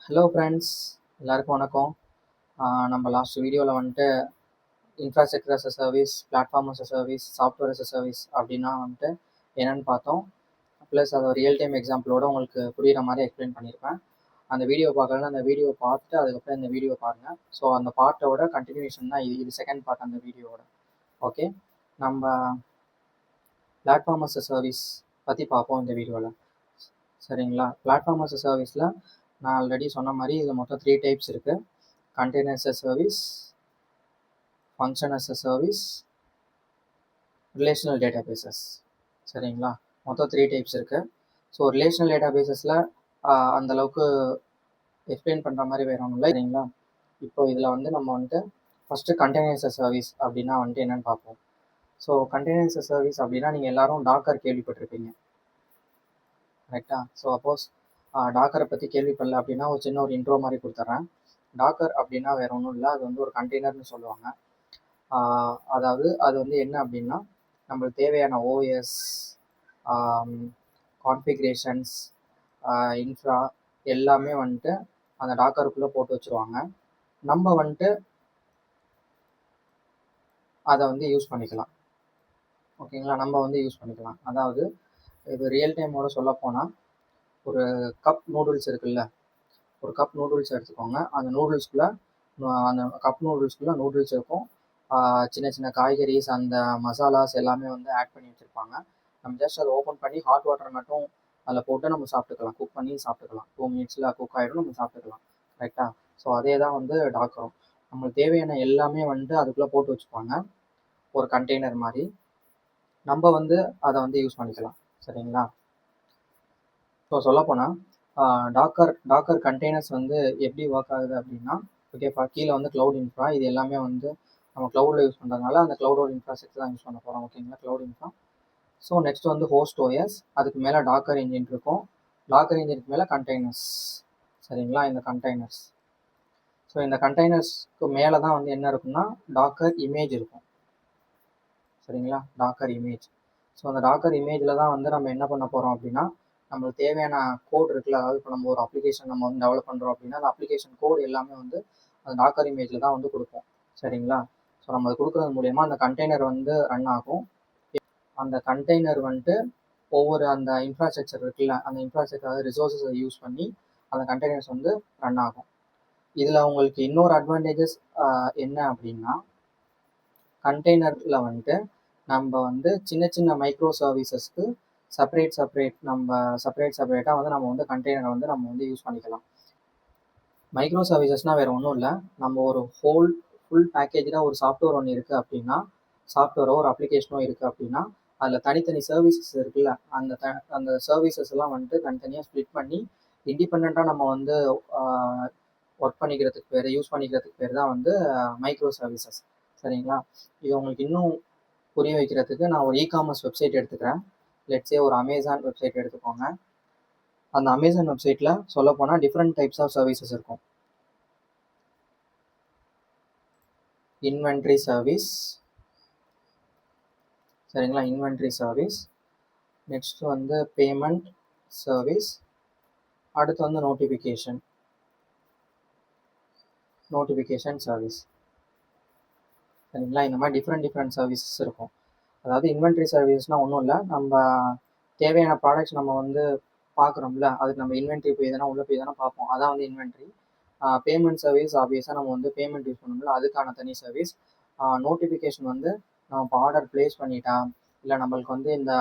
Hello friends, எல்லாருக்கும் வணக்கம். நம்ம லாஸ்ட் வீடியோவில் வந்துட்டு infrastructure as a service, platform as a service, software as a service அப்படின்னா வந்துட்டு என்னென்னு பார்த்தோம். ப்ளஸ் அதை ரியல் டைம் எக்ஸாம்பிளோட உங்களுக்கு புரிகிற மாதிரி எக்ஸ்பிளைன் பண்ணியிருப்பேன். அந்த வீடியோ பார்க்கலன்னா அந்த வீடியோ பார்த்துட்டு அதுக்கப்புறம் இந்த வீடியோ பாருங்கள். ஸோ அந்த பார்ட்டோட கண்டினியூஷன் தான் இது செகண்ட் பார்ட் அந்த வீடியோவோட. ஓகே, நம்ம பிளாட்ஃபார்ம் அஸ் அ சர்வீஸ் பற்றி பார்ப்போம் இந்த வீடியோவில். சரிங்களா? பிளாட்ஃபார்ம் அஸ் அ சர்வீஸில் நான் ஆல்ரெடி சொன்ன மாதிரி இதில் மொத்தம் 3 டைப்ஸ் இருக்குது. Container as a service, function as a service, relational databases. சரிங்களா? மொத்தம் 3 டைப்ஸ் இருக்குது. ஸோ ரிலேஷனல் டேட்டாபேசஸில் அந்தளவுக்கு எக்ஸ்பிளைன் பண்ணுற மாதிரி வேறு ஒன்றும் இல்லை. சரிங்களா? இப்போ இதில் வந்து நம்ம வந்துட்டு first container as a service அப்படின்னா வந்துட்டு என்னென்னு பார்ப்போம். So container as a service அப்படின்னா நீங்கள் எல்லாரும் டாக்கர் கேள்விப்பட்டிருப்பீங்க, கரெக்டாக? ஸோ அப்போஸ் டாக்கரை பற்றி கேள்விப்படல அப்படின்னா ஒரு சின்ன ஒரு இன்ட்ரோ மாதிரி கொடுத்துட்றேன். டாக்கர் அப்படின்னா வேறு ஒன்றும் இல்லை, அது வந்து ஒரு கண்டெய்னர்னு சொல்லுவாங்க. அதாவது அது வந்து என்ன அப்படின்னா நம்மளுக்கு தேவையான ஓஎஸ், கான்ஃபிகரேஷன்ஸ், இன்ஃப்ரா எல்லாமே வந்துட்டு அந்த டாக்கருக்குள்ளே போட்டு வச்சுருவாங்க. நம்ம வந்துட்டு அதை வந்து யூஸ் பண்ணிக்கலாம். ஓகேங்களா? நம்ம வந்து யூஸ் பண்ணிக்கலாம். அதாவது இது ரியல் டைமோட சொல்லப்போனால் ஒரு கப் நூடுல்ஸ் இருக்குல்ல, ஒரு கப் நூடுல்ஸ் எடுத்துக்கோங்க. அந்த நூடுல்ஸ்குள்ளே அந்த கப் நூடுல்ஸ்குள்ளே நூடுல்ஸ் இருக்கும். சின்ன சின்ன காய்கறிஸ், அந்த மசாலாஸ் எல்லாமே வந்து ஆட் பண்ணி வச்சுருப்பாங்க. நம்ம ஜஸ்ட் அதை ஓப்பன் பண்ணி ஹாட் வாட்டர் மட்டும் அதில் போட்டு நம்ம சாப்பிட்டுக்கலாம். குக் பண்ணி சாப்பிட்டுக்கலாம். 2 மினிட்ஸில் குக் ஆகிடும், நம்ம சாப்பிட்டுக்கலாம். கரெக்டாக? ஸோ அதே தான் வந்து டாக்கரும். நம்மளுக்கு தேவையான எல்லாமே வந்துட்டு அதுக்குள்ளே போட்டு வச்சுப்பாங்க, ஒரு கண்டெய்னர் மாதிரி. நம்ம வந்து அதை வந்து யூஸ் பண்ணிக்கலாம். சரிங்களா? ஸோ சொல்லப்போனால் டாக்கர் கண்டெய்னர்ஸ் வந்து எப்படி ஒர்க் ஆகுது அப்படின்னா, ஓகேப்பா, கீழே வந்து க்ளவுட் இன்ஃப்ரா, இது எல்லாமே வந்து நம்ம க்ளவுடில் யூஸ் பண்ணுறதுனால அந்த க்ளவுடோட இன்ஃப்ராஸ்ட்ரக்சர் தான் யூஸ் பண்ண போகிறோம். ஓகேங்களா? Cloud infra. ஸோ நெக்ஸ்ட் வந்து ஹோஸ்ட் ஓஎஸ், அதுக்கு மேலே டாக்கர் இன்ஜின் இருக்கும். டாக்கர் இன்ஜினுக்கு மேலே கண்டெய்னர்ஸ். சரிங்களா? இந்த கண்டெய்னர்ஸ். ஸோ இந்த கண்டெய்னர்ஸ்க்கு மேலே தான் வந்து என்ன இருக்குன்னா டாக்கர் இமேஜ் இருக்கும். சரிங்களா? Docker image. ஸோ அந்த டாக்கர் இமேஜில் தான் வந்து நம்ம என்ன பண்ண போகிறோம் அப்படின்னா, நம்மளுக்கு தேவையான கோட் இருக்குல்ல, அதாவது இப்போ நம்ம ஒரு அப்ளிகேஷன் நம்ம வந்து டெவலப் பண்ணுறோம் அப்படின்னா அந்த அப்ளிகேஷன் கோட் எல்லாமே வந்து அந்த டாக்கர் இமேஜில் தான் வந்து கொடுப்போம். சரிங்களா? ஸோ நம்ம அது கொடுக்குறது மூலயமா அந்த கண்டெய்னர் வந்து ரன் ஆகும். அந்த கண்டெய்னர் வந்துட்டு ஒவ்வொரு அந்த இன்ஃப்ராஸ்ட்ரக்சர் இருக்குல்ல, அந்த இன்ஃப்ராஸ்ட்ரக்சர் ரிசோர்ஸஸை யூஸ் பண்ணி அந்த கண்டெய்னர்ஸ் வந்து ரன் ஆகும். இதில் உங்களுக்கு இன்னொரு அட்வான்டேஜஸ் என்ன அப்படின்னா, கண்டெய்னரில் வந்துட்டு நம்ம வந்து சின்ன சின்ன மைக்ரோ சர்வீசஸ்க்கு செப்பரேட்டாக வந்து நம்ம வந்து கண்டெய்னரை வந்து நம்ம வந்து யூஸ் பண்ணிக்கலாம். மைக்ரோ சர்வீசஸ்னால் வேறு ஒன்றும் இல்லை, நம்ம ஒரு ஃபுல் பேக்கேஜாக ஒரு சாஃப்ட்வேர் ஒன்று இருக்குது அப்படின்னா, சாஃப்ட்வேரோ ஒரு அப்ளிகேஷனோ இருக்குது அப்படின்னா அதில் தனித்தனி சர்வீசஸ் இருக்குல்ல, அந்த சர்வீசஸ் எல்லாம் வந்துட்டு தனித்தனியாக ஸ்ப்ளிட் பண்ணி இண்டிபெண்ட்டாக நம்ம வந்து ஒர்க் பண்ணிக்கிறதுக்கு பேர், யூஸ் பண்ணிக்கிறதுக்கு பேர் தான் வந்து மைக்ரோ சர்வீசஸ். சரிங்களா? இது உங்களுக்கு இன்னும் புரிய வைக்கிறதுக்கு நான் ஒரு இ-காமர்ஸ் வெப்சைட் எடுத்துக்கிறேன். லெட்ஸே ஒரு அமேசான் வெப்சைட் எடுத்துக்கோங்க. அந்த அமேசான் வெப்சைட்டில் சொல்லப்போனால் டிஃப்ரெண்ட் டைப்ஸ் ஆஃப் சர்வீசஸ் இருக்கும். Inventory service. சரிங்களா? Inventory service. நெக்ஸ்ட் வந்து பேமெண்ட் சர்வீஸ். அடுத்து வந்து நோட்டிஃபிகேஷன் சர்வீஸ். சரிங்களா? இந்த மாதிரி டிஃப்ரெண்ட் சர்வீசஸ் இருக்கும். அதாவது இன்வென்ட்ரி சர்வீஸ்னால் ஒன்றும் இல்லை, நம்ம தேவையான ப்ராடக்ட்ஸ் நம்ம வந்து பார்க்குறோம்ல, அதுக்கு நம்ம இன்வென்ட்ரி போய் தானே உள்ளே போய் தானே பார்ப்போம், அதான் வந்து இன்வென்ட்ரி. பேமெண்ட் சர்வீஸ் ஆப்வியஸாக நம்ம வந்து பேமெண்ட் யூஸ் பண்ணோம்ல, அதுக்கான தனி சர்வீஸ். நோட்டிஃபிகேஷன் வந்து நம்ம இப்போ ஆர்டர் ப்ளேஸ் பண்ணிட்டா, இல்லை நம்மளுக்கு வந்து இந்த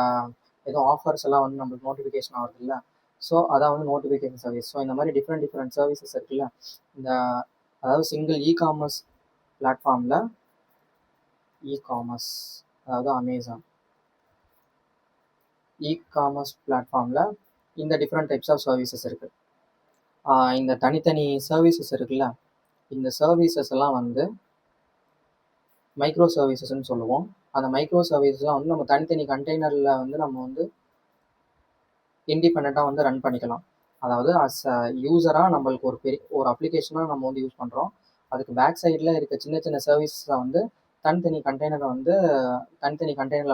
ஏதோ ஆஃபர்ஸ் எல்லாம் வந்து நம்மளுக்கு நோட்டிஃபிகேஷன் ஆகுது இல்லை, ஸோ அதான் வந்து நோட்டிஃபிகேஷன் சர்வீஸ். ஸோ இந்த மாதிரி டிஃப்ரெண்ட் சர்வீசஸ் இருக்குல்ல, இந்த அதாவது சிங்கிள் இ-காமர்ஸ் பிளாட்ஃபார்மில், இ-காமர்ஸ் அதாவது அமேசான் இ-காமர்ஸ் பிளாட்ஃபார்மில் இந்த டிஃப்ரெண்ட் டைப்ஸ் ஆஃப் சர்வீசஸ் இருக்குது. இந்த தனித்தனி சர்வீசஸ் இருக்குல்ல, இந்த சர்வீசஸ் எல்லாம் வந்து மைக்ரோ சர்வீசஸ்ன்னு சொல்லுவோம். அந்த மைக்ரோ சர்வீசஸ்லாம் வந்து நம்ம தனித்தனி கண்டெய்னரில் வந்து நம்ம வந்து இண்டிபெண்ட்டாக வந்து ரன் பண்ணிக்கலாம். அதாவது அஸ் அ யூஸராக நம்மளுக்கு ஒரு அப்ளிகேஷனாக நம்ம வந்து யூஸ் பண்ணுறோம். அதுக்கு பேக் சைடில் இருக்க சின்ன சின்ன சர்வீஸை வந்து தனித்தனி கண்டெய்னரில்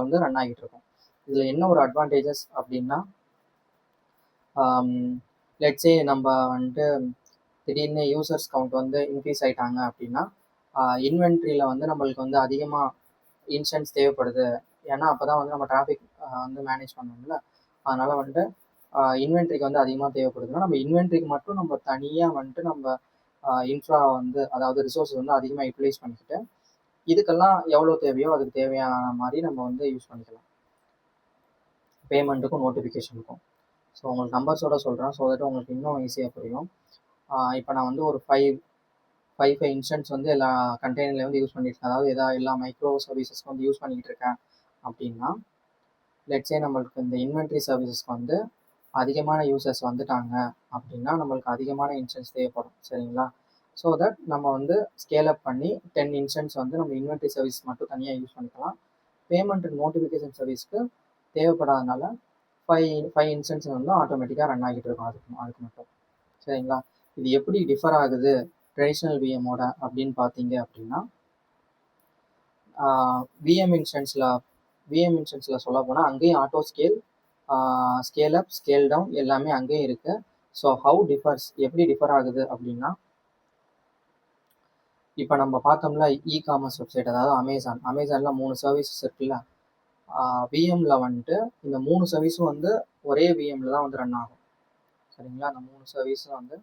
வந்து ரன் ஆகிட்டு இருக்கும். இதில் என்ன ஒரு அட்வான்டேஜஸ் அப்படின்னா, லெட்ஸே நம்ம வந்துட்டு திடீர்னு யூசர்ஸ் கவுண்ட் வந்து இன்க்ரீஸ் ஆயிட்டாங்க அப்படின்னா இன்வென்ட்ரியில் வந்து நம்மளுக்கு வந்து அதிகமாக இன்ஸ்டன்ஸ் தேவைப்படுது. ஏன்னா அப்போ தான் வந்து நம்ம டிராஃபிக் வந்து மேனேஜ் பண்ணணும்ல. அதனால் வந்துட்டு இன்வென்ட்ரிக்கு வந்து அதிகமாக தேவைப்படுதுன்னா நம்ம இன்வென்ட்ரிக்கு மட்டும் நம்ம தனியாக வந்துட்டு நம்ம இன்ஃப்ரா வந்து அதாவது ரிசோர்ஸ் வந்து அதிகமாக யூட்டிலைஸ் பண்ணிக்கிட்டு இதுக்கெல்லாம் எவ்வளோ தேவையோ அதுக்கு தேவையான மாதிரி நம்ம வந்து யூஸ் பண்ணிக்கலாம். பேமெண்ட்டுக்கும் நோட்டிஃபிகேஷனுக்கும். ஸோ உங்களுக்கு நம்பர்ஸோட சொல்கிறேன் ஸோ தட் உங்களுக்கு இன்னும் ஈஸியாக புரியும். இப்போ நான் வந்து ஒரு ஃபைவ் இன்ஸ்டன்ஸ் வந்து எல்லா கண்டெய்னர்ல வந்து யூஸ் பண்ணியிருக்கேன். அதாவது எல்லா மைக்ரோ சர்வீசஸ்க்கு வந்து யூஸ் பண்ணிக்கிட்டு இருக்கேன் அப்படின்னா லெட்ஸே நம்மளுக்கு இந்த இன்வென்ட்ரி சர்வீசஸ்க்கு வந்து அதிகமான யூசர்ஸ் வந்துட்டாங்க அப்படின்னா நம்மளுக்கு அதிகமான இன்ஸ்டன்ஸ் தேவைப்படும். சரிங்களா? ஸோ தட் நம்ம வந்து ஸ்கேல் அப் பண்ணி 10 இன்ஸ்டன்ஸ் வந்து நம்ம இன்வென்ட்ரி சர்வீஸ் மட்டும் தனியாக யூஸ் பண்ணிக்கலாம். பேமெண்ட் அண்ட் நோட்டிஃபிகேஷன் சர்வீஸ்க்கு தேவைப்படாதனால ஃபைவ் இன்ஸ்டன்ஸ் வந்து ஆட்டோமேட்டிக்காக ரன் ஆகிட்டு இருக்கும் அதுக்கு மட்டும். சரிங்களா? இது எப்படி டிஃபர் ஆகுது ட்ரெடிஷ்னல் விஎம்மோட அப்படின்னு பார்த்தீங்க அப்படின்னா விஎம் இன்ஸ்டன்ஸில் சொல்ல போனால் அங்கேயும் auto scale up scale down எல்லாமே அங்கேயும் இருக்குது. ஸோ ஹவு டிஃபர்ஸ் எப்படி டிஃபர் ஆகுது அப்படின்னா இப்போ நம்ம பார்த்தோம்ல இ-காமர்ஸ் வெப்சைட் அதாவது அமேசானில் 3 சர்வீசஸ் இருக்குல்ல. விஎம்ல வந்துட்டு இந்த 3 சர்வீஸும் வந்து ஒரே விஎம்ல தான் வந்து ரன் ஆகும். சரிங்களா? அந்த 3 சர்வீஸும் வந்து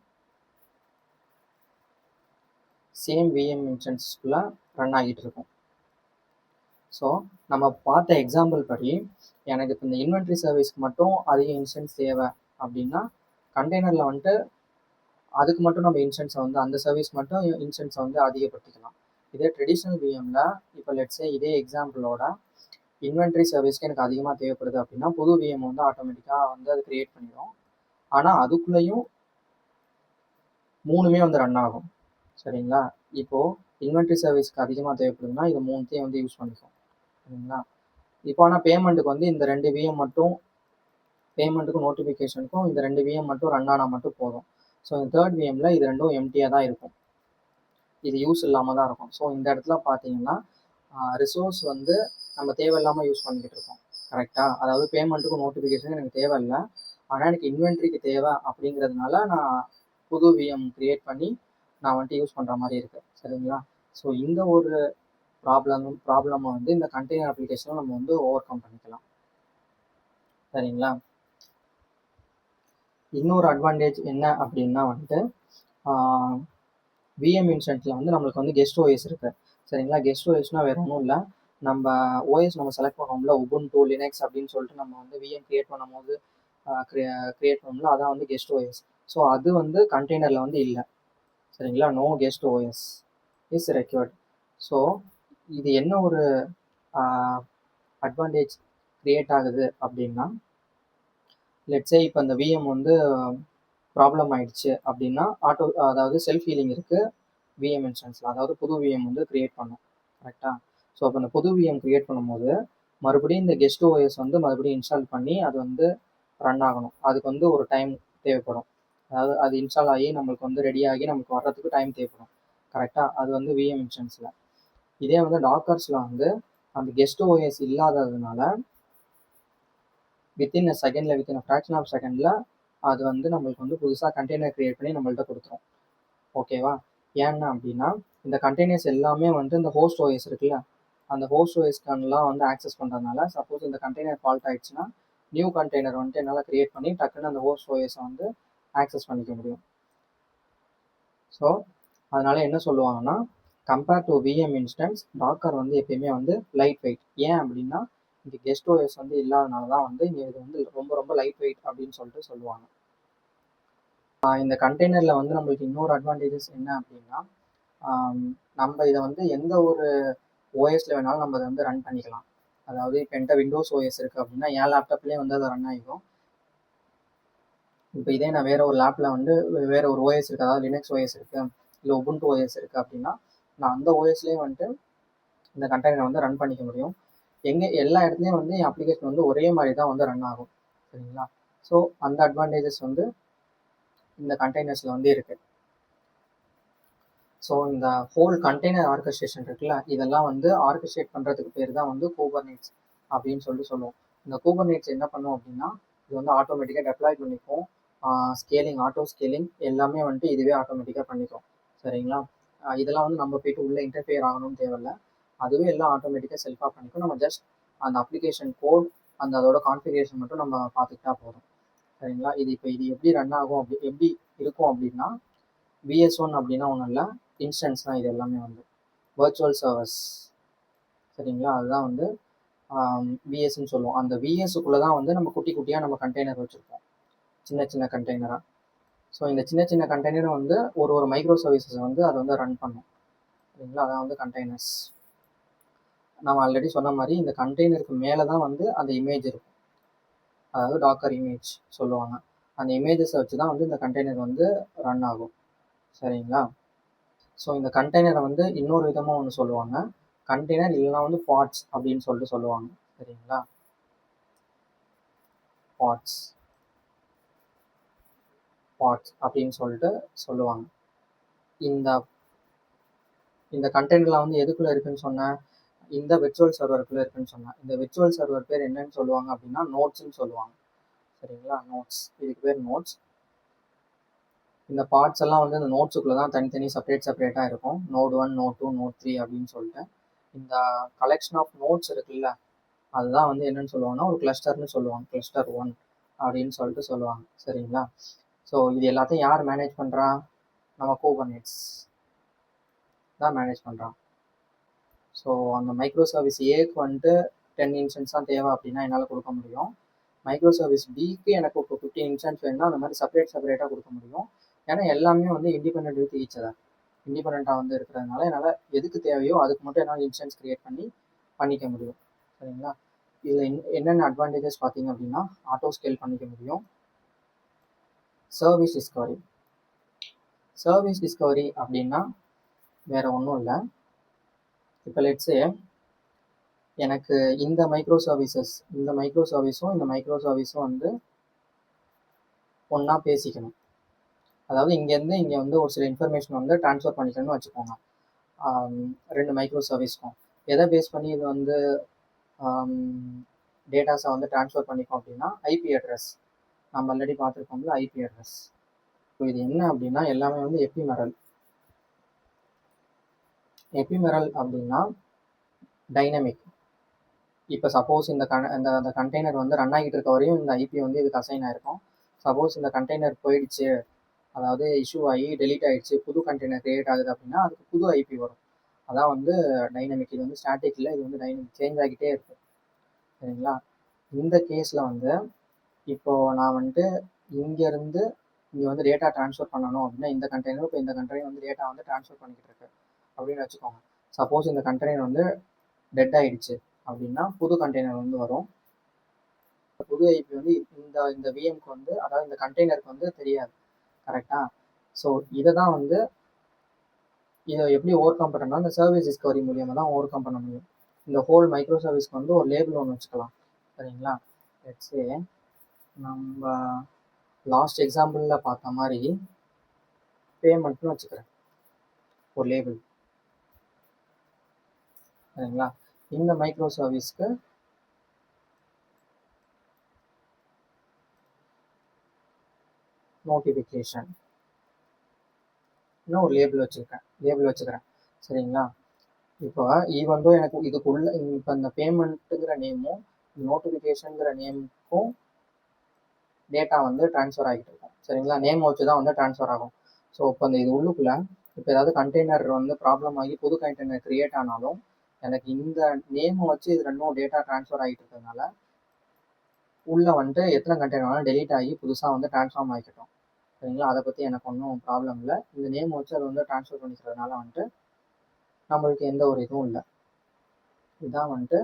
சேம் விஎம் இன்ஸ்டன்ஸ்க்குள்ள ரன் ஆகிட்டு இருக்கும். ஸோ நம்ம பார்த்த எக்ஸாம்பிள் படி எனக்கு இப்போ இந்த இன்வென்ட்ரி சர்வீஸ்க்கு மட்டும் அதிக இன்ஸ்டன்ஸ் தேவை அப்படின்னா கண்டெய்னரில் வந்துட்டு அதுக்கு மட்டும் நம்ம இன்ஸ்டன்ஸை வந்து அந்த சர்வீஸ் மட்டும் இன்ஸ்டன்ஸை வந்து அதிகப்படுத்திக்கலாம். இதே ட்ரெடிஷ்னல் விஎம்ல இப்போ லெட்ஸே இதே எக்ஸாம்பிளோட இன்வென்ட்ரி சர்வீஸ்க்கு எனக்கு அதிகமாக தேவைப்படுது அப்படின்னா புது விஎம் வந்து ஆட்டோமேட்டிக்காக வந்து அது கிரியேட் பண்ணிடும். ஆனால் அதுக்குள்ளேயும் 3மே வந்து ரன் ஆகும். சரிங்களா? இப்போது இன்வென்ட்ரி சர்வீஸ்க்கு அதிகமாக தேவைப்படுதுன்னா இது 3த்தையும் வந்து யூஸ் பண்ணிக்கும். சரிங்களா? இப்போ ஆனால் பேமெண்ட்டுக்கு வந்து இந்த 2 விஎம் மட்டும் பேமெண்ட்டுக்கும் நோட்டிஃபிகேஷனுக்கும் இந்த 2 விஎம் மட்டும் ரன் ஆனால் மட்டும் போதும். ஸோ இந்த 3rd விஎம்ல இது 2ம் எம்டியாக தான் இருக்கும். இது யூஸ் இல்லாமல் தான் இருக்கும். ஸோ இந்த இடத்துல பார்த்தீங்கன்னா ரிசோர்ஸ் வந்து நம்ம தேவையில்லாமல் யூஸ் பண்ணிக்கிட்டு இருக்கோம். கரெக்டாக? அதாவது பேமெண்ட்டுக்கும் நோட்டிஃபிகேஷனுக்கும் எனக்கு தேவையில்லை, ஆனால் எனக்கு இன்வென்ட்ரிக்கு தேவை அப்படிங்கிறதுனால நான் புது விஎம் க்ரியேட் பண்ணி நான் வந்துட்டு யூஸ் பண்ணுற மாதிரி இருக்குது. சரிங்களா? ஸோ இந்த ஒரு ப்ராப்ளமை வந்து இந்த கண்டெய்னர் அப்ளிகேஷனை நம்ம வந்து ஓவர் கம் பண்ணிக்கலாம். சரிங்களா? இன்னொரு அட்வான்டேஜ் என்ன அப்படின்னா வந்துட்டு விஎம் இன்ஸ்டன்ஸில் வந்து நம்மளுக்கு வந்து கெஸ்ட் ஓஎஸ் இருக்குது. சரிங்களா? கெஸ்ட் ஓஎஸ்னால் வேறு ஒன்றும் இல்லை, நம்ம ஓஎஸ் நம்ம செலக்ட் பண்ணோம்ல உபுண்டு லினக்ஸ் அப்படின்னு சொல்லிட்டு நம்ம வந்து விஎம் க்ரியேட் பண்ணும்போது க்ரியேட் பண்ணோம்ல அதான் வந்து கெஸ்ட் ஓஎஸ். ஸோ அது வந்து கண்டெய்னரில் வந்து இல்லை. சரிங்களா? No guest OS is required. So இது என்ன ஒரு அட்வான்டேஜ் க்ரியேட் ஆகுது அப்படின்னா லெட்ஸே இப்போ இந்த விஎம் வந்து ப்ராப்ளம் ஆயிடுச்சு அப்படின்னா அதாவது செல்ஃப் ஹீலிங் இருக்குது விஎம் இன்ஸ்டன்ஸில், அதாவது புது விஎம் வந்து க்ரியேட் பண்ணும். கரெக்டாக? ஸோ அப்போ அந்த புது விஎம் க்ரியேட் பண்ணும்போது மறுபடியும் இந்த கெஸ்ட் ஓஎஸ் வந்து மறுபடியும் இன்ஸ்டால் பண்ணி அது வந்து ரன் ஆகணும். அதுக்கு வந்து ஒரு டைம் தேவைப்படும். அதாவது அது இன்ஸ்டால் ஆகி நம்மளுக்கு வந்து ரெடி ஆகி நமக்கு வர்றதுக்கு டைம் தேவைப்படும். கரெக்டாக? அது வந்து விஎம் இன்ஸ்டன்ஸில். இதே வந்து டாக்கர்ஸில் வந்து அந்த கெஸ்ட் ஓஎஸ் இல்லாததுனால வித்தின் அ ஃப்ராக்ஷன் ஆஃப் செகண்டில் அது வந்து நம்மளுக்கு வந்து புதுசாக கண்டெய்னர் க்ரியேட் பண்ணி நம்மள்ட்ட கொடுத்துரும். ஓகேவா? ஏன்னா அப்படின்னா இந்த கண்டெய்னர்ஸ் எல்லாமே வந்து இந்த ஹோஸ்ட் ஓஎஸ் இருக்குல்ல, அந்த ஹோஸ்ட் ஓஎஸ்க்கெல்லாம் வந்து ஆக்சஸ் பண்ணுறதுனால சப்போஸ் இந்த கண்டெய்னர் ஃபால்ட் ஆயிடுச்சுன்னா நியூ கண்டெய்னர் வந்துட்டு என்னால் க்ரியேட் பண்ணி டக்குன்னு அந்த ஹோஸ்ட் ஓஎஸை வந்து ஆக்சஸ் பண்ணிக்க முடியும். ஸோ அதனால என்ன சொல்லுவாங்கன்னா compare to VM instance Docker வந்து எப்பயுமே வந்து லைட் வெயிட். ஏன் அப்படின்னா இந்த கெஸ்ட் ஓஎஸ் வந்து இல்லாதனால தான் வந்து இங்கே இது வந்து ரொம்ப ரொம்ப லைட் வெயிட் அப்படின்னு சொல்லிட்டு சொல்லுவாங்க. இந்த கண்டெய்னரில் வந்து நம்மளுக்கு இன்னொரு அட்வான்டேஜஸ் என்ன அப்படின்னா நம்ம இதை வந்து எந்த ஒரு ஓஎஸில் வேணாலும் நம்ம அதை வந்து ரன் பண்ணிக்கலாம். அதாவது இப்போ என்கிட்ட விண்டோஸ் ஓஎஸ் இருக்குது அப்படின்னா என் லேப்டாப்லேயே வந்து அதை ரன் ஆகிடும். இப்போ இதே நான் வேறு ஒரு லேப்பில் வந்து வேறு ஒரு ஓஎஸ் இருக்குது, அதாவது லினக்ஸ் ஓஎஸ் இருக்குது இல்லை உபுண்டு ஓஎஸ் இருக்குது அப்படின்னா நான் அந்த ஓஎஸ்லேயே வந்துட்டு இந்த கண்டெய்னரை வந்து ரன் பண்ணிக்க முடியும். எல்லா இடத்துலையும் வந்து என் அப்ளிகேஷன் வந்து ஒரே மாதிரி தான் வந்து ரன் ஆகும். சரிங்களா? ஸோ அந்த அட்வான்டேஜஸ் வந்து இந்த கண்டெய்னர்ஸில் வந்து இருக்குது. ஸோ இந்த ஹோல் கண்டெய்னர் ஆர்கஸ்ட்ரேஷன் இருக்குல்ல, இதெல்லாம் வந்து ஆர்கஸ்ட்ரேட் பண்ணுறதுக்கு பேர் தான் வந்து கூபர்நெட்ஸ் அப்படின்னு சொல்லிட்டு சொல்லுவோம். இந்த கூபர்நெட்ஸ் என்ன பண்ணும் அப்படின்னா இது வந்து ஆட்டோமேட்டிக்காக டெப்ளாய் பண்ணிக்கும். ஸ்கேலிங், ஆட்டோ ஸ்கேலிங் எல்லாமே வந்துட்டு இதுவே ஆட்டோமேட்டிக்காக பண்ணிக்கும். சரிங்களா? இதெல்லாம் வந்து நம்ம போயிட்டு உள்ளே இன்டர்ஃபியர் ஆகணும்னு தேவையில்ல. அதுவே எல்லாம் ஆட்டோமேட்டிக்காக செல்ஃபாக பண்ணிக்கும். நம்ம ஜஸ்ட் அந்த அப்ளிகேஷன் கோட் அதோட கான்ஃபிகரேஷன் மட்டும் நம்ம பார்த்துக்கிட்டா போதும். சரிங்களா? இது எப்படி ரன் ஆகும், எப்படி இருக்கும் அப்படின்னா, VS1 அப்படின்னா ஒன்றும் இல்லை, இன்ஸ்டன்ஸ் தான் இது எல்லாமே வந்து வர்ச்சுவல் சர்வர்ஸ். சரிங்களா? அதுதான் வந்து விஎஸ்ன்னு சொல்லுவோம். அந்த விஎஸ்க்குள்ளே தான் வந்து நம்ம குட்டி குட்டியாக நம்ம கண்டெய்னர் வச்சுருப்போம், சின்ன சின்ன கண்டெய்னராக. ஸோ இந்த சின்ன சின்ன கண்டெய்னரும் வந்து ஒரு மைக்ரோ சர்வீசஸ் வந்து அதை வந்து ரன் பண்ணும். சரிங்களா? அதான் வந்து கண்டெய்னர்ஸ். நம்ம ஆல்ரெடி சொன்ன மாதிரி இந்த கண்டெய்னருக்கு மேலே தான் வந்து அந்த இமேஜ் இருக்கும், அதாவது டாக்கர் இமேஜ் சொல்லுவாங்க. அந்த இமேஜஸை வச்சு தான் வந்து இந்த கண்டெய்னர் வந்து ரன் ஆகும். சரிங்களா? ஸோ இந்த கண்டெய்னரை வந்து இன்னொரு விதமாக ஒன்று சொல்லுவாங்க, கண்டெய்னர் இல்லைனா வந்து பாட்ஸ் அப்படின்னு சொல்லிட்டு சொல்லுவாங்க. சரிங்களா? பாட்ஸ் அப்படின்னு சொல்லிட்டு சொல்லுவாங்க. இந்த இந்த கண்டெய்னர்லாம் வந்து எதுக்குள்ளே இருக்குன்னு சொன்னேன், இந்த விர்ச்சுவல் சர்வருக்குள்ளே இருக்குன்னு சொன்னேன். இந்த விர்ச்சுவல் சர்வர் பேர் என்னன்னு சொல்லுவாங்க அப்படின்னா நோட்ஸ்ன்னு சொல்லுவாங்க. சரிங்களா? நோட்ஸ், இதுக்கு பேர் நோட்ஸ். இந்த பார்ட்ஸ் எல்லாம் வந்து இந்த நோட்ஸுக்குள்ளே தான் தனித்தனி செப்பரேட்டாக இருக்கும். நோட் 1, நோட் 2, நோட் 3 அப்படின்னு சொல்லிட்டு. இந்த கலெக்ஷன் ஆஃப் நோட்ஸ் இருக்குல்ல, அதுதான் வந்து என்னன்னு சொல்லுவாங்கன்னா ஒரு கிளஸ்டர்னு சொல்லுவாங்க. கிளஸ்டர் 1 அப்படின்னு சொல்லிட்டு சொல்லுவாங்க. சரிங்களா? ஸோ இது எல்லாத்தையும் யார் மேனேஜ் பண்ணுறா? நம்ம குபர்நெட்ஸ் தான் மேனேஜ் பண்ணுறான். ஸோ அந்த மைக்ரோ சர்வீஸ் ஏக்கு வந்துட்டு 10 இன்ஸ்டன்ஸ் தான் தேவை அப்படின்னா என்னால் கொடுக்க முடியும். மைக்ரோ சர்வீஸ் பிக்கு எனக்கு இப்போ 15 இன்ஸ்டன்ஸ் வேணும்னா அந்த மாதிரி செப்பரேட்டாக கொடுக்க முடியும். ஏன்னா எல்லாமே வந்து இண்டிபெண்ட் வித் ஈச் அதர், இண்டிபெண்ட்டாக வந்து இருக்கிறதுனால என்னால் எதுக்கு தேவையோ அதுக்கு மட்டும் என்னால் இன்ஸ்டன்ஸ் கிரியேட் பண்ணிக்க முடியும். சரிங்களா? இதில் என்னென்ன அட்வான்டேஜஸ் பார்த்தீங்க அப்படின்னா, ஆட்டோ ஸ்கேல் பண்ணிக்க முடியும். சர்வீஸ் டிஸ்கவரி அப்படின்னா வேற ஒன்றும் இல்லை. இப்போ லெட்ஸே எனக்கு இந்த மைக்ரோ சர்வீஸும் வந்து ஒன்றா பேசிக்கணும். அதாவது இங்கேருந்து இங்கே வந்து ஒரு சில இன்ஃபர்மேஷன் வந்து ட்ரான்ஸ்ஃபர் பண்ணிக்கணும்னு வச்சுக்கோங்க. 2 மைக்ரோ சர்வீஸ்க்கும் எதை பேஸ் பண்ணி இது வந்து டேட்டாஸை வந்து ட்ரான்ஸ்ஃபர் பண்ணிக்கும் அப்படின்னா ஐபி அட்ரஸ். நம்ம ஆல்ரெடி பார்த்துருக்கோம்ல ஐபி அட்ரஸ். ஸோ இது என்ன அப்படின்னா எல்லாமே வந்து எபிமெரல் அப்படின்னா டைனமிக். இப்போ சப்போஸ் இந்த கண்டெய்னர் வந்து ரன் ஆகிட்டு இருக்க வரையும் இந்த ஐபி வந்து இதுக்கு அசைன் ஆயிருக்கும். சப்போஸ் இந்த கண்டெய்னர் போயிடுச்சு, அதாவது இஷ்யூ ஆகி டெலீட் ஆகிடுச்சு, புது கண்டெய்னர் கிரியேட் ஆகுது அப்படின்னா அதுக்கு புது ஐபி வரும். அதான் வந்து டைனமிக். இது வந்து ஸ்டாட்டிக் இல்லை, இது வந்து டைனமிக், சேஞ்ச் ஆகிட்டே இருக்கும். சரிங்களா? இந்த கேஸில் வந்து இப்போது நான் வந்துட்டு இங்கேருந்து இங்கே வந்து டேட்டா ட்ரான்ஸ்ஃபர் பண்ணணும் அப்படின்னா இந்த கண்டெய்னர் இப்போ இந்த கண்டெய்னர் வந்து டேட்டா வந்து ட்ரான்ஸ்ஃபர் பண்ணிக்கிட்டு இருக்கு அப்படின்னு வச்சுக்கோங்க. சப்போஸ் இந்த கண்டெய்னர் வந்து டெட் ஆகிடுச்சு அப்படின்னா புது கண்டெய்னர் வந்து வரும். புது ஐபி வந்து இந்த விஎம்க்கு வந்து, அதாவது இந்த கண்டெய்னருக்கு வந்து தெரியாது. கரெக்டாக? ஸோ இதை தான் வந்து இதை எப்படி ஓவர் கம் பண்ணணும்னா இந்த சர்வீஸ் டிஸ்கவரி மூலியமாக தான் ஓவர் கம் பண்ண முடியும். இந்த ஹோல் மைக்ரோ சர்வீஸ்க்கு வந்து ஒரு லேபிள் ஒன்று வச்சுக்கலாம். சரிங்களா? லெட்ஸே நம்ம லாஸ்ட் எக்ஸாம்பிளில் பார்த்த மாதிரி பேமெண்ட்னு வச்சுக்கிறேன் ஒரு லேபிள். சரிங்களா? இந்த மைக்ரோ சர்வீஸ்க்கு நோட்டிஃபிகேஷன் ஒரு லேபிள் வச்சுக்கிறேன். சரிங்களா? இப்போ ஈவன்டோ எனக்கு இதுக்குள்ள இப்போ இந்த பேமெண்ட்டுங்கிற நேமும் நோட்டிஃபிகேஷனுங்கிற நேமுக்கும் டேட்டா வந்து ட்ரான்ஸ்ஃபர் ஆகிட்டு இருக்கும். சரிங்களா? நேம் வச்சு தான் வந்து ட்ரான்ஸ்ஃபர் ஆகும். ஸோ இப்போ இந்த இது உள்ளுக்குள்ள இப்போ ஏதாவது கண்டெய்னர் வந்து ப்ராப்ளம் ஆகி புது கண்டெய்னர் கிரியேட் ஆனாலும் எனக்கு இந்த நேமை வச்சு இது ரெண்டும் டேட்டா ட்ரான்ஸ்ஃபர் ஆகிட்டு இருக்கிறதுனால உள்ளே வந்துட்டு எத்தனை கண்டெய்னர் வேணாலும் டெலீட் ஆகி புதுசாக வந்து ட்ரான்ஸ்ஃபார்ம் ஆகிக்கிட்டோம். சரிங்களா? அதை பற்றி எனக்கு ஒன்றும் ப்ராப்ளம் இல்லை. இந்த நேம் வச்சு அதை வந்து ட்ரான்ஸ்ஃபர் பண்ணிக்கிறதுனால வந்துட்டு நம்மளுக்கு எந்த ஒரு இதுவும் இல்லை. இதுதான் வந்துட்டு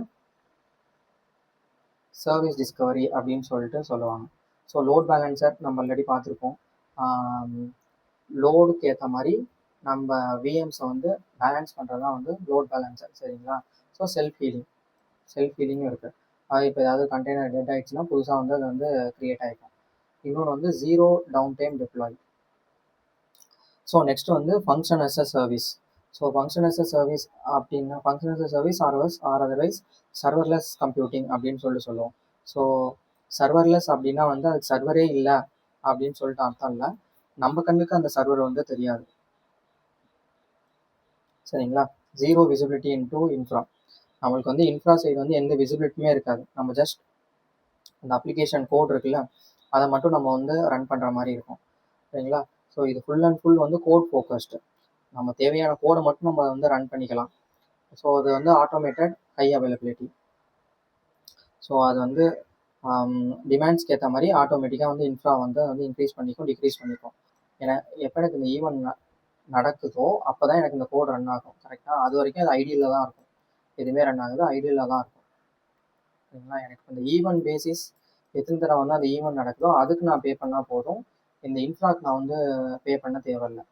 சர்வீஸ் டிஸ்கவரி அப்படின்னு சொல்லிட்டு சொல்லுவாங்க. ஸோ லோட் பேலன்சர் நம்ம ஆல்ரெடி பார்த்துருப்போம். லோடுக்கு ஏற்ற மாதிரி நம்ம விஎம்ஸை வந்து பேலன்ஸ் பண்ணுறது தான் வந்து லோட் பேலன்சர். சரிங்களா? ஸோ செல்ஃப் ஹீலிங்கும் இருக்குது. அது இப்போ ஏதாவது கண்டெய்னர் டெட் ஆகிடுச்சுன்னா புதுசாக வந்து அது வந்து க்ரியேட் ஆகிடும். இன்னொன்று வந்து zero down time deploy. So next வந்து function as a service. So function as a service அப்படின்னா function as a service or otherwise serverless computing அப்படின்னு சொல்லுவோம். ஸோ சர்வர்லெஸ் அப்படின்னா வந்து அதுக்கு சர்வரே இல்லை அப்படின்னு சொல்லிட்டு அர்த்தம் இல்லை. நம்ம கண்ணுக்கு அந்த சர்வர் வந்து தெரியாது. சரிங்களா? Zero visibility into infra. நம்மளுக்கு வந்து இன்ஃப்ரா சைடு வந்து எந்த விசிபிலிட்டியுமே இருக்காது. நம்ம ஜஸ்ட் அந்த அப்ளிகேஷன் கோட் இருக்குல்ல, அதை மட்டும் நம்ம வந்து ரன் பண்ணுற மாதிரி இருக்கும். சரிங்களா? ஸோ இது ஃபுல் அண்ட் ஃபுல் வந்து கோட் ஃபோக்கஸ்டு. நம்ம தேவையான கோடை மட்டும் நம்ம வந்து ரன் பண்ணிக்கலாம். ஸோ அது வந்து ஆட்டோமேட்டட் ஹை அவைலபிலிட்டி. ஸோ அது வந்து டிமாண்ட்ஸ்க்கு ஏற்ற மாதிரி ஆட்டோமேட்டிக்காக வந்து இன்ஃப்ரா வந்து இன்க்ரீஸ் பண்ணிக்கும், டிக்ரீஸ் பண்ணிக்கும். ஏன்னா எப்போ எனக்கு இந்த ஈவெண்ட் நடக்குதோ அப்போ தான் எனக்கு இந்த கோட் ரன் ஆகும். கரெக்டாக? அது வரைக்கும் அது ஐடியலில் தான் இருக்கும். எதுவுமே ரன் ஆகுது ஐடியலில் தான் இருக்கும். சரிங்களா? எனக்கு இந்த ஈவெண்ட் பேசிஸ் எத்தனை தடவை வந்து அந்த ஈவெண்ட் நடக்குதோ அதுக்கு நான் பே பண்ணால் போதும். இந்த இன்ஃப்ராக்கு நான் வந்து பே பண்ண தேவையில்லை.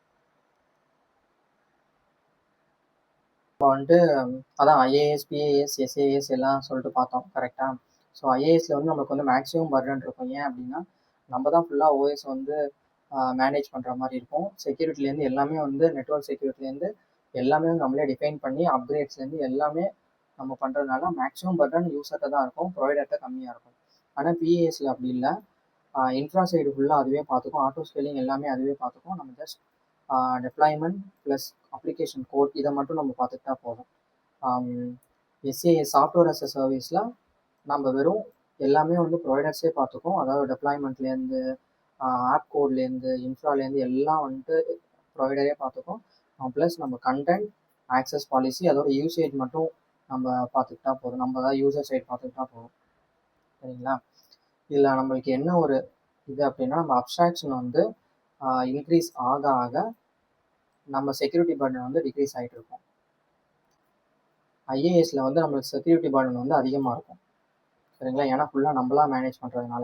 இப்போ வந்துட்டு அதான் ஐஏஎஸ், பிஏஎஸ், எஸ்ஏஎஸ் எல்லாம் சொல்லிட்டு பார்த்தோம். கரெக்டாக? ஸோ ஐஏஎஸ்ல வந்து நமக்கு வந்து மேக்ஸிமம் பர்டன் இருக்கும். ஏன் அப்படின்னா நம்ம தான் ஃபுல்லாக ஓஎஸ் வந்து மேனேஜ் பண்ணுற மாதிரி இருக்கும். செக்யூரிட்டிலேருந்து எல்லாமே வந்து நெட்வொர்க் செக்யூரிட்டிலேருந்து எல்லாமே நம்மளே டிஃபைன் பண்ணி அப்கிரேட்ஸ்லேருந்து எல்லாமே நம்ம பண்ணுறதுனால மேக்ஸிமம் பர்டன் யூசர்கிட்ட தான் இருக்கும், ப்ரொவைடர்கிட்ட கம்மியாக இருக்கும். ஆனால் பிஏஎஸ்ல அப்படி இல்லை. இன்ஃப்ரா சைடு ஃபுல்லாக அதுவே பார்த்துக்கும், ஆட்டோ ஸ்கேலிங் எல்லாமே அதுவே பார்த்துக்கும். நம்ம just deployment plus application code இதை மட்டும் நம்ம பார்த்துக்கிட்டா போதும். எஸ்ஏஎஸ் சாஃப்ட்வேர் அஸ் அ சர்வீஸில் நம்ம வெறும் எல்லாமே வந்து ப்ரொவைடர்ஸே பார்த்துக்கும். அதாவது டெப்ளாய்மெண்ட்லேருந்து ஆப் கோட்லேருந்து இன்ஃப்ராலேருந்து எல்லாம் வந்துட்டு ப்ரொவைடரே பார்த்துக்கும். ப்ளஸ் நம்ம கண்டென்ட் ஆக்சஸ் பாலிசி அதோட யூசேஜ் மட்டும் நம்ம பார்த்துக்கிட்டா போதும். நம்ம தான் யூசர் சைட் பார்த்துக்கிட்டா போதும். சரிங்களா? இதில் நம்மளுக்கு என்ன ஒரு இது அப்படின்னா நம்ம அப்ஸ்ட்ராக்ஷன் வந்து இன்க்ரீஸ் ஆக ஆக நம்ம செக்யூரிட்டி பர்டன் வந்து டிக்ரீஸ் ஆகிட்டு இருக்கும். ஐஏஎஸ்ல வந்து நம்மளுக்கு செக்யூரிட்டி பர்டன் வந்து அதிகமாக இருக்கும். சரிங்களா? ஏன்னா ஃபுல்லாக நம்மளாம் மேனேஜ் பண்ணுறதுனால.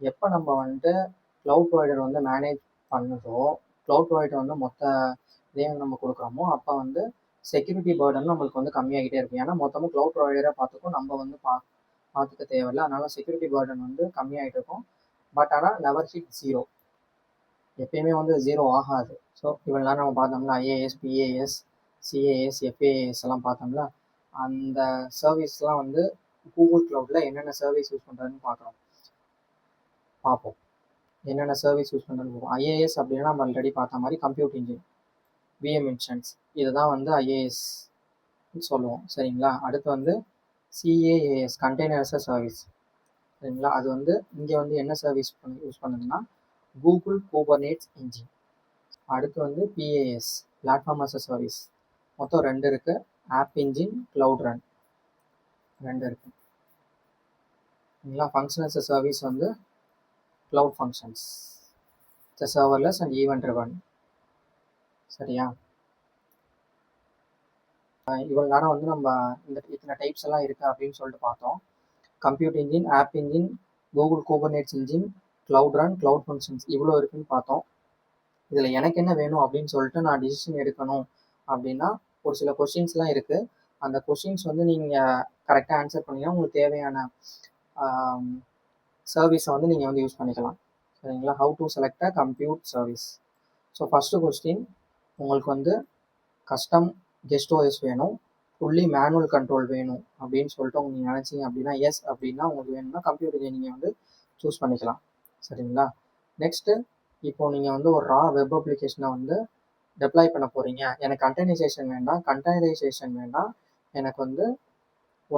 எப்போ நம்ம வந்துட்டு க்ளவுட் ப்ரொவைடர் வந்து மேனேஜ் பண்ணுதோ, க்ளவுட் ப்ரொவைடர் வந்து மொத்த இதையும் நம்ம கொடுக்குறோமோ அப்போ வந்து செக்யூரிட்டி பர்டன் நம்மளுக்கு வந்து கம்மியாகிட்டே இருக்கும். ஏன்னா மொத்தமும் க்ளவுட் ப்ரொவைடராக பார்த்துக்கும், நம்ம வந்து பார்த்துக்க தேவையில்லை. அதனால செக்யூரிட்டி பர்டன் வந்து கம்மியாகிட்டு இருக்கும். பட் ஆனால் நெவர் ஹிட் ஜீரோ. எப்பயுமே வந்து ஜீரோ ஆகாது. ஸோ இவ்வளோ நேரம் நம்ம பார்த்தோம்ல ஐஏஎஸ், பிஏஎஸ், சிஏஎஸ், எஃப்ஏஎஸ் எல்லாம் பார்த்தோம்ல, அந்த சர்வீஸ்லாம் வந்து கூகுள் க்ளவுடில் என்னென்ன சர்வீஸ் யூஸ் பண்ணுறதுன்னு பார்ப்போம். என்னென்ன சர்வீஸ் யூஸ் பண்ணுறதுன்னு பார்ப்போம். ஐஏஎஸ் அப்படின்னா நம்ம ஆல்ரெடி பார்த்த மாதிரி கம்ப்யூட் இன்ஜின், விஎம் இன்ஸ்டன்ஸ், இதை தான் வந்து ஐஏஎஸ் சொல்லுவோம். சரிங்களா? அடுத்து வந்து சிஏஏஎஸ் கண்டெய்னர்ஸ் சர்வீஸ். சரிங்களா? அது வந்து இங்கே வந்து என்ன சர்வீஸ் யூஸ் பண்ணுதுன்னா கூகுள் குபர்னெட்ஸ் இன்ஜின். அடுத்து வந்து PaaS platform as a service. மொத்தம் 2 இருக்குது. ஆப் இன்ஜின், க்ளவுட் ரன் 2 இருக்குது. சரிங்களா? ஃபங்க்ஷன் அஸ் அ சர்வீஸ் வந்து cloud functions, serverless and event driven. சரியா? இவ்வளோ நேரம் வந்து நம்ம இத்தனை டைப்ஸ் எல்லாம் இருக்குது அப்படின்னு சொல்லிட்டு பார்த்தோம். Compute engine, app engine, Google Kubernetes engine, cloud run, cloud functions இவ்வளோ இருக்குன்னு பார்த்தோம். இதில் எனக்கு என்ன வேணும் அப்படின்னு சொல்லிட்டு நான் டிசிஷன் எடுக்கணும் அப்படின்னா ஒரு சில கொஷின்ஸ்லாம் இருக்குது. அந்த கொஷின்ஸ் வந்து நீங்கள் கரெக்டாக ஆன்சர் பண்ணிங்கன்னா உங்களுக்கு தேவையான சர்வீஸை வந்து நீங்கள் வந்து யூஸ் பண்ணிக்கலாம். சரிங்களா? How to select a compute service. So first question, உங்களுக்கு வந்து கஸ்டம் கெஸ்ட் ஓஎஸ் வேணும், ஃபுல்லி மேனுவல் கண்ட்ரோல் வேணும் அப்படின்னு சொல்லிட்டு நீங்கள் நினச்சிங்க அப்படின்னா எஸ் அப்படின்னா உங்களுக்கு வேணும்னா கம்ப்யூட்டர் நீங்கள் வந்து சூஸ் பண்ணிக்கலாம். சரிங்களா? நெக்ஸ்ட்டு, இப்போ நீங்கள் வந்து ஒரு ரா வெப் அப்ளிகேஷனை வந்து டெப்ளாய் பண்ண போகிறீங்க, எனக்கு கண்டெய்னரைசேஷன் வேண்டாம், எனக்கு வந்து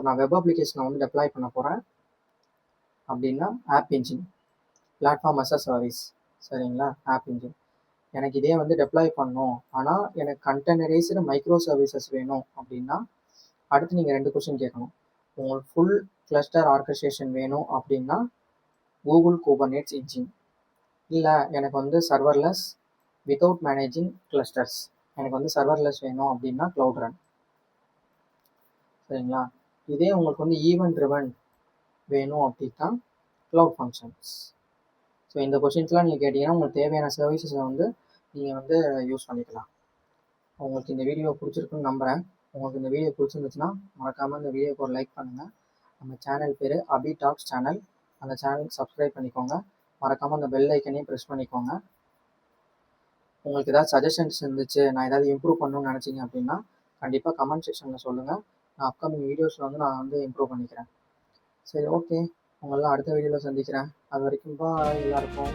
நான் வெப் அப்ளிகேஷனை வந்து டெப்ளாய் பண்ண போகிறேன் அப்படின்னா app engine, platform as a service. சரிங்களா? App engine. எனக்கு இதே வந்து டெப்ளாய் பண்ணணும் ஆனால் எனக்கு கண்டெய்னரைஸ்டு மைக்ரோ சர்வீசஸ் வேணும் அப்படின்னா அடுத்து நீங்கள் 2 கொஸ்டின் கேட்கணும். உங்களுக்கு ஃபுல் கிளஸ்டர் ஆர்கஸ்ட்ரேஷன் வேணும் அப்படின்னா கூகுள் குபர்னெட்ஸ் இன்ஜின். இல்லை எனக்கு வந்து சர்வர்லெஸ் வித்தவுட் மேனேஜிங் கிளஸ்டர்ஸ், எனக்கு வந்து சர்வர்லெஸ் வேணும் அப்படின்னா க்ளவுட் ரன். சரிங்களா? இதே உங்களுக்கு வந்து ஈவென்ட் ட்ரிவன் வேணும் அப்படின்னா க்ளவுட் ஃபங்க்ஷன்ஸ். ஸோ இந்த கொஷின்ஸ்லாம் நீங்கள் கேட்டிங்கன்னா உங்களுக்கு தேவையான சர்வீசஸை வந்து நீங்கள் வந்து யூஸ் பண்ணிக்கலாம். உங்களுக்கு இந்த வீடியோ பிடிச்சிருக்குன்னு நம்புகிறேன். உங்களுக்கு இந்த வீடியோ பிடிச்சிருந்துச்சுன்னா மறக்காமல் இந்த வீடியோக்கு ஒரு லைக் பண்ணுங்கள். நம்ம சேனல் பேர் அபி டாக்ஸ் சேனல். அந்த சேனலுக்கு சப்ஸ்கிரைப் பண்ணிக்கோங்க. மறக்காமல் அந்த பெல் ஐக்கனையும் ப்ரெஸ் பண்ணிக்கோங்க. உங்களுக்கு ஏதாவது சஜஷன்ஸ் இருந்துச்சு, நான் ஏதாவது இம்ப்ரூவ் பண்ணணும்னு நினச்சிங்க அப்படின்னா கண்டிப்பாக கமெண்ட் செக்ஷனில் சொல்லுங்கள். நான் அப்கமிங் வீடியோஸில் வந்து நான் வந்து இம்ப்ரூவ் பண்ணிக்கிறேன். சரி, ஓகே. உங்களெலாம் அடுத்த வீடியோவில் சந்திக்கிறேன். அது வரைக்கும் பாய் எல்லாருக்கும்.